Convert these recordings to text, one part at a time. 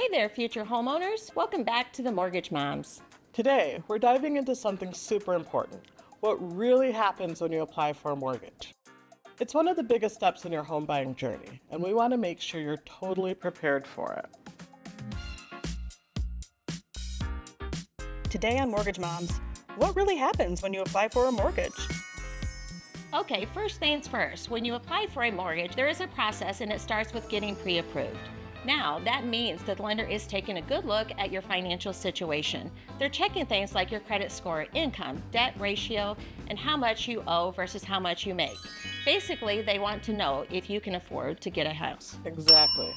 Hey there, future homeowners. Welcome back to the Mortgage Moms. Today, we're diving into something super important: what really happens when you apply for a mortgage. It's one of the biggest steps in your home buying journey, and we want to make sure you're totally prepared for it. Today on Mortgage Moms, what really happens when you apply for a mortgage? Okay, first things first. When you apply for a mortgage, there is a process and it starts with getting pre-approved. Now, that means that the lender is taking a good look at your financial situation. They're checking things like your credit score, income, debt ratio, and how much you owe versus how much you make. Basically, they want to know if you can afford to get a house. Exactly.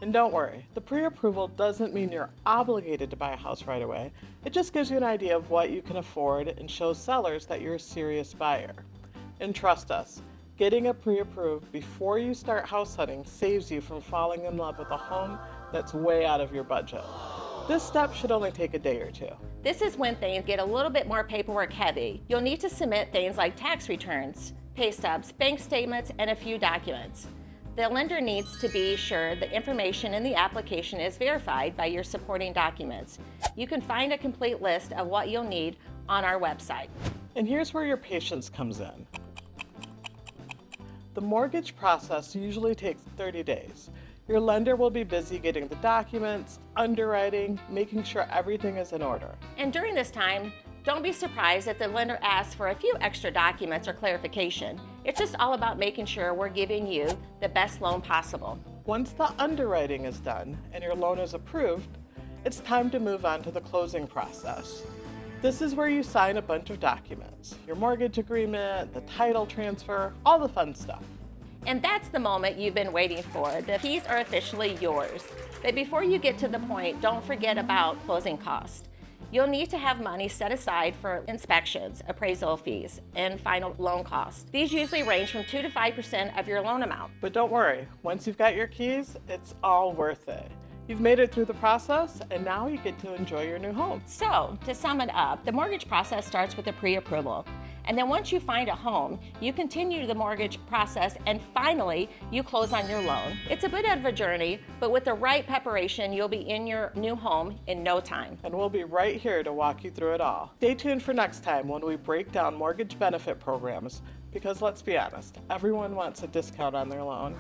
And don't worry, the pre-approval doesn't mean you're obligated to buy a house right away. It just gives you an idea of what you can afford and shows sellers that you're a serious buyer. And trust us, getting a pre-approved before you start house hunting saves you from falling in love with a home that's way out of your budget. This step should only take a day or two. This is when things get a little bit more paperwork heavy. You'll need to submit things like tax returns, pay stubs, bank statements, and a few documents. The lender needs to be sure the information in the application is verified by your supporting documents. You can find a complete list of what you'll need on our website. And here's where your patience comes in. The mortgage process usually takes 30 days. Your lender will be busy getting the documents, underwriting, making sure everything is in order. And during this time, don't be surprised if the lender asks for a few extra documents or clarification. It's just all about making sure we're giving you the best loan possible. Once the underwriting is done and your loan is approved, it's time to move on to the closing process. This is where you sign a bunch of documents: your mortgage agreement, the title transfer, all the fun stuff. And that's the moment you've been waiting for. The keys are officially yours. But before you get to the point, don't forget about closing costs. You'll need to have money set aside for inspections, appraisal fees, and final loan costs. These usually range from 2 to 5% of your loan amount. But don't worry, once you've got your keys, it's all worth it. You've made it through the process, and now you get to enjoy your new home. So, to sum it up, the mortgage process starts with a pre-approval. And then once you find a home, you continue the mortgage process, and finally, you close on your loan. It's a bit of a journey, but with the right preparation, you'll be in your new home in no time. And we'll be right here to walk you through it all. Stay tuned for next time when we break down mortgage benefit programs, because let's be honest, everyone wants a discount on their loan.